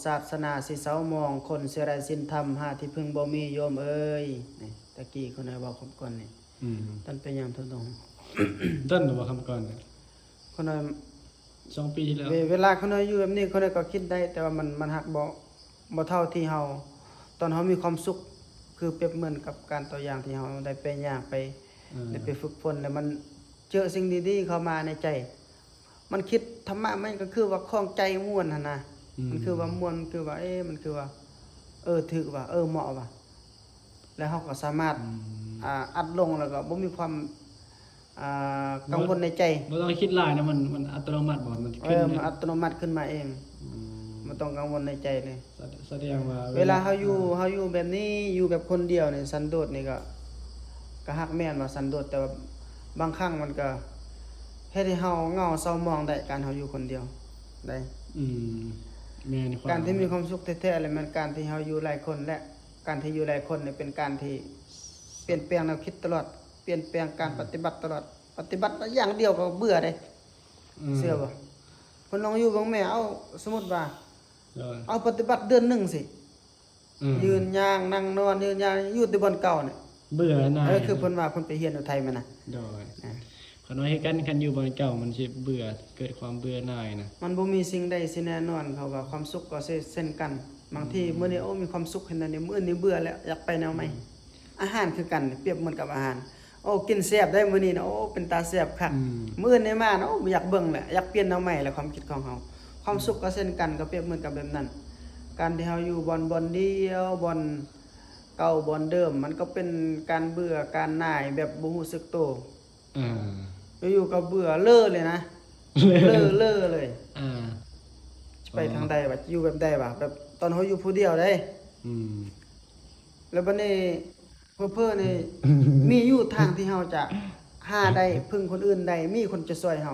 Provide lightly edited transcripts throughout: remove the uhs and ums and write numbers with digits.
ศาสนาสิเศร้ามองคนสิไร้ศีลธรรมหาที่พึ่งบ่มีโยมเอ้ยนี่ตะกี้คนน่ะเว้าคำก่อนนี่ท่านเป็นหยังทุดง ต้นหรือว่าคำก่อนเนี่ย คนน่ะ 2 ปีที่แล้ว เวลาคนน่ะอยู่แบบนี้คนน่ะก็คิดได้แต่ว่ามันฮักบ่เท่าที่เฮาตอนเฮามีความสุขคือเปรียบเหมือนกับการตัวอย่างที่เฮาได้ไปย่างไปได้ไปฝึกฝนแล้วมันเจอสิ่งดีๆเข้ามาในใจ มันคิดธรรมะมันก็คือว่าคล้องใจม่วนหั่นน่ะมันคือว่าม่วนคือว่ามันคือว่าถูกว่าเหมาะว่าแล้วเฮาก็สามารถอัดลงแล้วก็บ่มีความกังวลในใจ บ่ต้องคิดหลายนะมันอัตโนมัติบ่มันขึ้น มันอัตโนมัติขึ้นมาเองมันต้องกังวลในใจเลย แสดงว่า เวลาเฮาอยู่แบบนี้อยู่แบบคนเดียวนี่สันโดษนี่ก็ฮักแม่นว่าสันโดษแต่ว่าบางครั้งมันก็เฮ็ดให้เฮาเหงาเศร้าหมองได้การเฮาอยู่คนเดียวได้ แม่น การที่มีความสุขแท้ๆเลยมันการที่เฮาอยู่หลายคนและการที่อยู่หลายคนนี่เป็นการที่เปลี่ยนแปลงแนวคิดตลอดเปลี่ยนแปลงการปฏิบัติตลอดปฏิบัติอย่างเดียวก็เบื่อเด้เชื่อบ่คนลองอยู่เบิ่งแม่เอาสมมุติว่าเอาปฏิบัติเดือนหนึงสิยืนย่างนั่งนอนยืนย่างอยู่แต่บนเก่านี่ เบื่อหน่าย คือเพิ่นว่าเพิ่นไปเรียนอยู่ไทยมาน่ะ โดยขน้อยให้กันอยู่บนเก่ามันสิเบื่อเกิดความเบื่อหน่ายนะ มันบ่มีสิ่งใดสิแน่นอนเขาว่าความสุขก็เช่นกันบางทีมื้อนี้มีความสุขเห็นอันนี้มื้อนี้เบื่อแล้วอยากไปแนวใหม่อาหารคือกันเปรียบเหมือนกับอาหารกินแซ่บได้มื้อนี้นะเป็นตาแซ่บคักมื้อนี้มานะอยากเบิ่งแหละอยากเปลี่ยนแนวใหม่แหละความคิดของเฮาความสุขก็เช่นกันก็เปรียบเหมือนกับแบบนั้นการที่เฮาอยู่บ่อนเดียวบ่อนเก่าบ่อนเดิมมันก็เป็นการเบื่อการหน่ายแบบบ่รู้สึกโตอยู่ก็เบื่อเล้อเลยนะเล้อเลยจะไปทางใดว่าอยู่แบบใดว่าแบบตอนเฮาอยู่ผู้เดียวได้แล้วบัดนี้เพ้อๆนี่ มีอยู่ทางที่เฮาจะหาได้พึ่งคนอื่นได้มีคนจะช่วยเฮา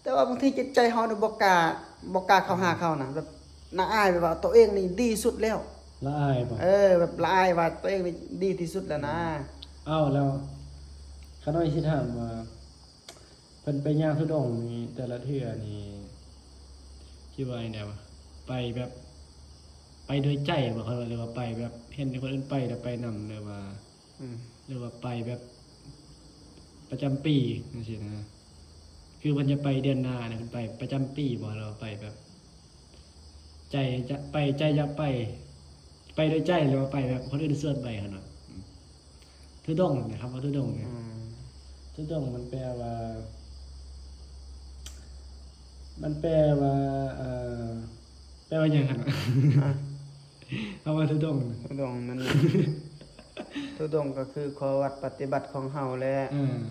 แต่ว่าบางทีจิตใจเฮานี่บ่กล้าเข้าหาเขานะแบบน่าอายแบบว่าตัวเองนี่ดีสุดแล้ว ละอายบ่ แบบละอายว่าตัวเองนี่ดีที่สุดแล้วนะ อ้าวแล้วขน้อยสิถามว่าเพิ่นไปย่างทุดงค์นี่แต่ละเทื่อนี่คิดว่าแนวไปแบบไปโดยใจบ่เขาเรียกว่าไปแบบเห็นคนอื่นไปแล้วไปนำหรือว่าหรือว่าไปแบบประจำปีจังซี่นะคือมันจะไปเดือนหน้าเนี่ยเพิ่นไปประจำปีบ่เราไปแบบ ใจจะไปใจอยากไปโดยใจหรือว่าไปแบบคนอื่นเสื้อไปขนาดทุดงค์นะครับว่าทุดงค์เนี่ยทุดงค์มันแปลว่าแปลว่าหยังครับคำว่าทุดงค์ ทุดงค์มัน ทุดงค์ก็คือข้อวัดปฏิบัติของเฮาแหละ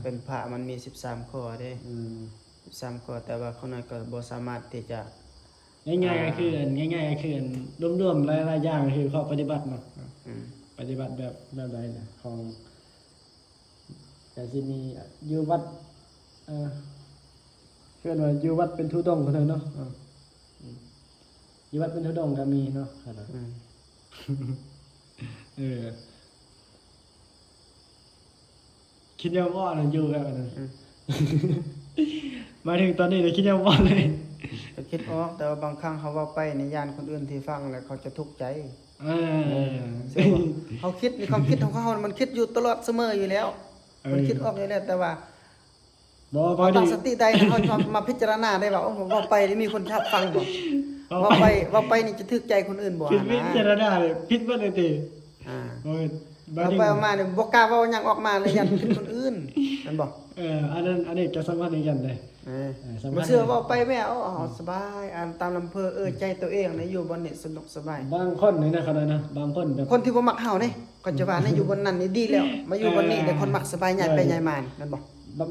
เป็นพระมันมี13ข้อเด้13ข้อแต่ว่าเขานั้นก็บ่สามารถที่จะง่ายๆก็คือรวมๆหลายๆอย่างก็คือข้อปฏิบัติเนาะปฏิบัติแบบใดน่ะของแต่สิมีอยู่วัดเพื่อนว่าอยู่วัดเป็นทุดงค์เท่านั้นเนาะอยู่วัดเป็นทุดงค์ก็มีเนาะครับคิดยังว่าน่ะอยู่แบบนั้นหมายถึงตอนนี้เลยคิดยังว่าเลย ก็คิดออกแต่ว่าบางครั้งเขาเว้าไปในย่านคนอื่นที่ฟังแล้วเขาจะทุกข์ใจซึ่งเขาคิดในความคิดของเขามันคิดอยู่ตลอดเสมออยู่แล้วมันคิดออกอยู่แล้วแต่ว่าบ่ตั้งสติได้เขามาพิจารณาได้ว่าผมเว้าไปนี่มีคนชอบฟังบ่เว้าไปนี่จะทึกใจคนอื่นบ่ พิจารณาเลยผิดเบิดเลยติโอ้ยเอาไปเอามาเนี่ยบ่กล้าเว้าหยังออกมาเลยยันคิดคนอื่นนั่นบ่อันนี้จะสำคัญอีกอย่างเลยบ่เชื่อเว้าไปแม่เอาสบายอ่านตามลำเภอใจตัวเองนี่อยู่บนนี่สนุกสบายบางคนนี่นะครับนะบางคนแบบคนที่บ่มักเฮานี่ก็จะว่านี่อยู่บนนั้นนี่ดีแล้วมาอยู่บนนี้ได้คนมักสบายใหญ่ไปใหญ่มานั่นบ่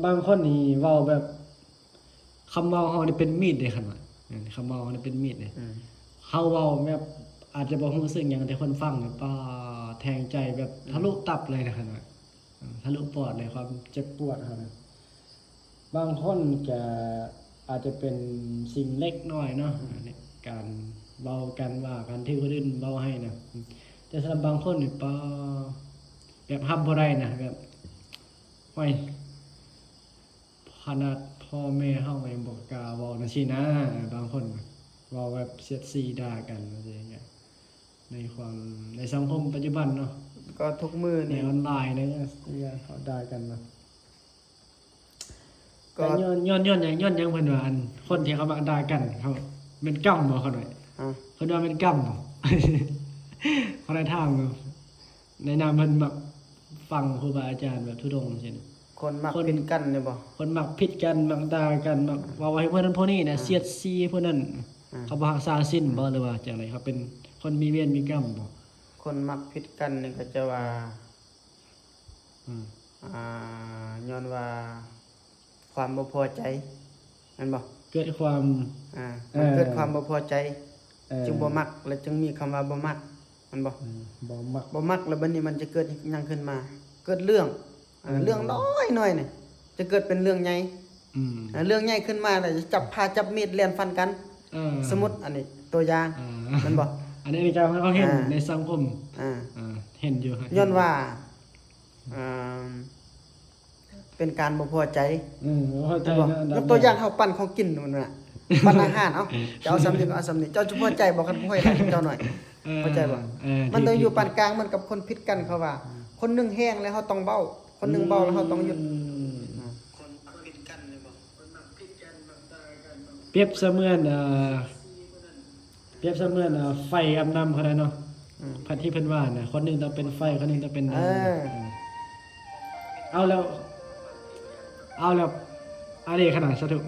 บางคนนี่เว้าแบบคำเว้าเฮานี่เป็นมีดเด้คั่นว่าคำเว้านี่เป็นมีดเด้เฮาเว้าแบบอาจจะบ่รู้สึกหยังแต่คนฟังนี่ป้าแทงใจแบบทะลุตับเลยนะครับว่าทะลุปอดเลยความเจ็บปวดครับบางคนจะอาจจะเป็นสิ่งเล็กน้อยเนาะการเว้ากันว่ากันที่คนอื่นเว้าให้นะแต่สำหรับบางคนนี่ป้าแบบรับบ่ได้นะแบบห้อยขนาดพ่อแม่เฮายังบ่กล้าเว้าจังซี่นะบางคนเว้าแบบเสียดสีด่ากันจังซี่ ในความในสังคมปัจจุบันเนาะ ก็ทุกมื้อ ใน นี่ ออนไลน์ในอย่างเขาได้กันเนาะ ก็ แต่ย้อนอย่างเพิ่นว่าอันคนที่เขามาด่ากันเขาเป็นกรรมบ่เขาหน่อย อ่า เพิ่นว่าเป็นกรรมบ่ เขาได้ถามว่าในนามเพิ่นแบบฟังครูบาอาจารย์แบบทุดงค์จังซี่ คนมักผิดกันเนี่ยบ่ คนมักผิดกันมักด่ากันมักว่าให้เพิ่นนั้นพวกนี้น่ะเสียดสีพวกนั้นเขาบ่รักษาศีลบ่หรือว่าจังไดครับเป็นคนมีเวรมีกรรมบ่ คนมักผิดกันนี่ก็จะว่า อืม ย้อนว่าความบ่พอใจแม่นบ่ เกิดความ มันเกิดความบ่พอใจ เ จึงบ่มักและจึงมีคำว่าบ่มักแมันบ่ บ่มัก บ่มักแล้วบัดนี้มันจะเกิดหยังขึ้นมา เกิดเรื่องเรื่องน้อยหน่อยนี่จะเกิดเป็นเรื่องใหญ่ อืม เรื่องใหญ่ขึ้นมาแล้วจะจับผ้าจับมีดเล่นฟันกัน สมมุติอันนี้ตัวอย่างแมันบ่ อันนี้มีการเขาเห็นในสังคม อ่า เห็นอยู่ครับ ย้อนว่าอ่าเป็นการบ่พอใจ เข้าใจ บ่ นะ ยกตัวอย่างเฮาปั่นของกินมันน่ะปั่นอาหารเอ้าจะเอาสำนี้ก็เอาสำนี้เจ้าจะพอใจบ่คันบ่ให้เจ้าหน่อย เข้าใจบ่ มันต้องอยู่ปานกลางเหมันกับคนผิดกันเขาว่า คนหนึงแห้งแล้วเฮาต้องเบ้า คนหนึงเบาแล้วเฮาต้องหยุดคนผิดกันเลยบ่คนมักผิดกันมักด่ากัน เปรียบเสมือนไฟกับน้ำเขาได้เนาะพันที่เพิ่นว่าน่ะคนหนึงต้องเป็นไฟคนหนึงต้องเป็นน้ำเอาแล้วอันนี้ขนาดสะทุก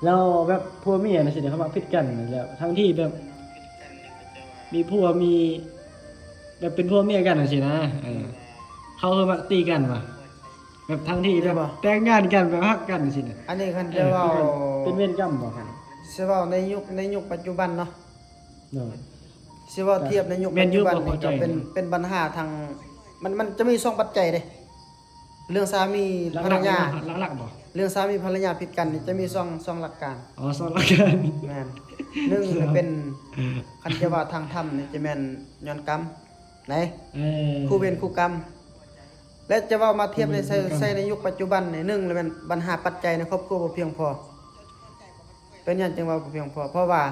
เราแบบผัวเมียน่ะสิเดี๋ยวเขามาผิดกันนั่นแหล้วทั้งที่แบบมีผัวมีแบบเป็นผัวเมียกันน่ะสินะเขาคือมาตีกันว่ะแบบทั้งที่แบบแต่งงานกันแบบฮักกันสิน่ะ อันนี้คันจะเว้า เป็นเวรกรรมบ่ครับ สิเว้าในยุคปัจจุบันเนาะ เนาะ สิเว้าเทียบในยุคปัจจุบันนี่ก็เป็นปัญหาทางมันจะมี2ปัจจัยเด้เรื่องสามีภรรยา หลักๆบ่ เรื่องสามีภรรยาผิดกันนี่จะมีสองหลักการ อ๋อสอนหลักกัน แม่นหนึ่งจะเป็นคันจะว่าทางธรรมนี่จะแม่นย้อนกรรมไหนคู่เวรคู่กรรม และจะว่ามาเทียบในใส่ในยุคปัจจุบันนี่หนึ่งเลยเป็นปัญหาปัจจัยในครอบครัวบ่เพียงพอ เป็นหยังจึงว่าบ่เพียงพอ เพราะว่า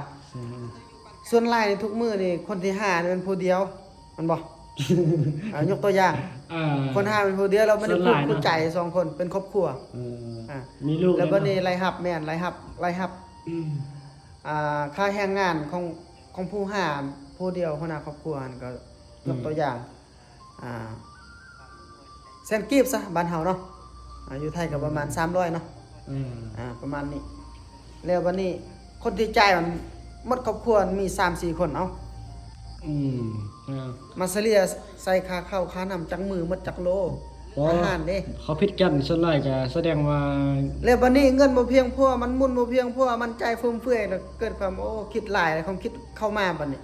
ส่วนหลายในทุกมื้อนี่คนที่5นี่เป็นผู้เดียวมันบ่ ยกตัวอย่าง คน5เป็นผู้เดียวเราไม่ได้พูดคู่ใจ2คนเป็นครอบครัว มีลูก แล้วบัดนี้รายรับแม่นรายรับค่าแรงงานของผู้ผู้เดียวหัวหน้าครอบครัวนั่นก็ยกตัวอย่างแสนกีบซะบ้านเฮาเนาะอยู่ไทยก็ประมาณ300เนาะประมาณนี้แล้ววันนี้คนที่จ่ายมันหมดครอบครัวมี 3-4 คนเอ้ามาเฉลี่ยใส่ค่าข้าวค่าน้ำจักมือหมดจักโลอาหารเด้ เขาผิดกันส่วนหลายก็แสดงว่า แล้วบัดนี้เงินบ่เพียงพอมันหมุนบ่เพียงพอมันจ่ายฟุ่มเฟือยแล้วเกิดความคิดหลายความคิดเข้ามาบัดนี้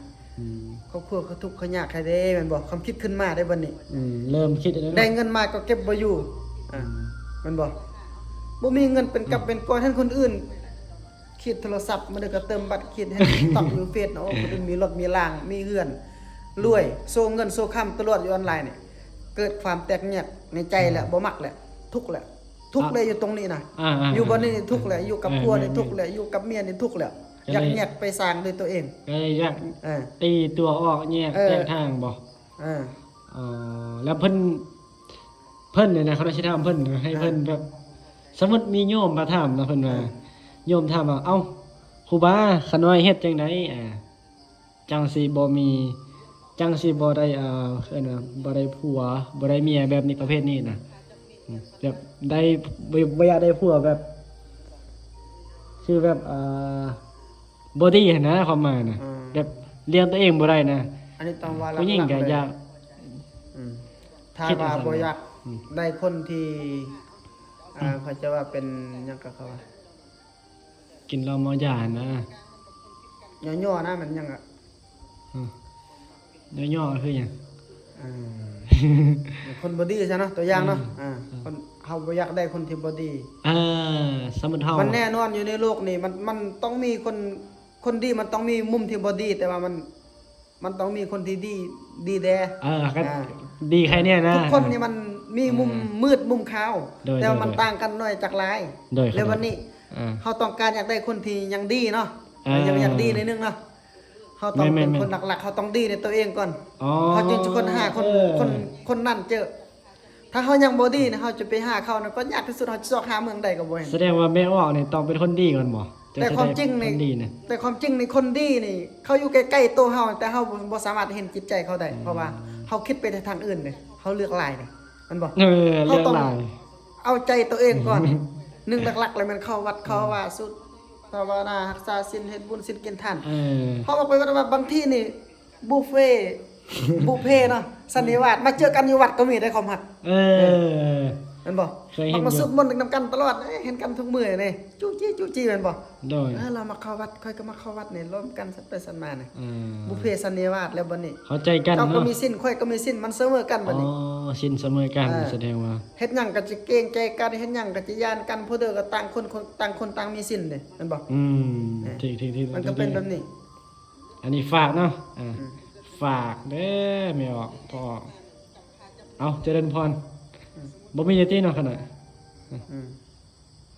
ครอบครัวเขาทุกข์เขายากใครเด้แม่นบ่ความคิดขึ้นมาได้บัดนี้ เริ่มคิดแล้ว ได้เงินมาก็เก็บบ่อยู่แม่นบ่บ่มีเงินเป็นกับเป็นก้อนท่านคนอื่นคิดโทรศัพท์มันก็เติมบัตรคิดให้ตอกอยู่เฟซเนาะคนอื่นมีรถมีล่างมีเฮือนรวยโซเงินโซค้ำตลอดอยู่ออนไลน์นี่เกิดความแตกแยกในใจแหละบ่มักแหละทุกข์แหละทุกข์เลยอยู่ตรงนี้นะอยู่บ่นี่ทุกข์แหละอยู่กับผัวนี่ทุกข์แหละอยู่กับเมียนี่ทุกข์แหละอยากแยกไปสร้างด้วยตัวเอง ก็เลยอยากตีตัวออกแยกแยกทางบ่แล้วเพิ่นเนี่ยนะเขาได้สิถามเพิ่นให้เพิ่นแบบสมมุติมีโยมมาถามนะเพิ่นว่าโยมถามว่าเอ้าครูบาคันว่าเฮ็ดจังได๋จังสิบ่มีจังสิบ่ได้เอิ้นว่าบ่ได้ผัวบ่ได้เมียแบบนี้ประเภทนี้น่ะแบบได้บ่อยากได้ผัวแบบคือแบบบ่ดีหั้นนะความหมายน่ะแบบเลี้ยงตัวเองบ่ได้นะ อันนี้ต้องว่าหลัก ผู้หญิงก็อยาก ถ้าว่าบ่อยากได้คนที่เขาจะว่าเป็นหยังก็เขาว่า กินเหล้าเมายานะ ย่อๆนะมันหยังอ่ะ ย่อๆคือหยัง คนบ่ดีซะเนาะตัวอย่างเนาะคนเฮาบ่อยากได้คนที่บ่ดี สมมุติเฮา มันแน่นอนอยู่ในโลกนี่มันต้องมีคนดีมันต้องมีมุมที่บ่ดีแต่ว่ามันต้องมีคนที่ดีแด ก็ดีใครเนี่ยนะ ทุกคนนี่มันมีมุมมืดมุมขาวแต่ว่ามันต่างกันน้อยจากหลายแล้ววันนี้เฮาต้องการอยากได้คนที่ยังดีเนาะยังดีนิดนึงเนาะเฮ เขาต้องเป็น แม่นๆ คนหลักๆเขาต้องดีในตัวเองก่อน อ๋อ เขาจึงจะคนหาคน เออ คนนั่นเจอ ถ้าเขายังบ่ดีนะเขาจะไปหาเขานะก็ยากที่สุดเขาจะสอกหาเมืองใดก็บ่เห็น แสดงว่าแม่ออกนี่ต้องเป็นคนดีก่อนบ่ แต่ความจริง ใน นี่ คนดีเนี่ย แต่ความจริงในคนดีนี่เขาอยู่ใกล้ๆตัวเฮาแต่เฮาบ่สามารถเห็นจิตใจเขาได้เพราะว่าเขาคิดไปในทางอื่นเลยเขาเลือกลายเลยมันบอก เออเรื่องหลาย เอาใจตัวเองก่อน หนึ่งหลักๆเลยมันเข้าวัดเข้าว่าสุดภาวนารักษาศีลเฮ็ดบุญศีลกินทาน เออ เพราะว่าไปวัดว่าบางที่นี่บุฟเฟ่ต์ บุฟเฟ่ต์เนาะสันนิวาสมาเจอกันอยู่วัดก็มีได้ความหัก เออ มันบอก เคยเห็นอยู่ มาสุดมนต์นำกันตลอดเห็นกันทุกมื้อนี่จู้จี้แม่นบ่ โดย เรามาเข้าวัดค่อยก็มาเข้าวัดนี่ร่วมกันสันไปสันมานี่ เออ บุฟเฟ่ต์สันนิวาสแล้วบัดนี้ เข้าใจกัน เจ้าก็ เนาะ มีสิ้นค่อยก็มีสิ้นมันเสมอกันบัดนี้ อ๋อสินเสมอกัน อ่า แสดงว่า เฮ็ดหยังก็จะเกรงใจกันเฮ็ดหยังก็จะย่านกันผู้เด้อก็ต่างคนต่างมีสิ้นเด้แม่นบ่ อืมठीक มันก็เป็นแบบนี้ อันนี้ฝากเนาะฝากเด้อไม่ออกพอออกเอาเจริญพรบ่มีหน้าที่เนาะขนาด อืม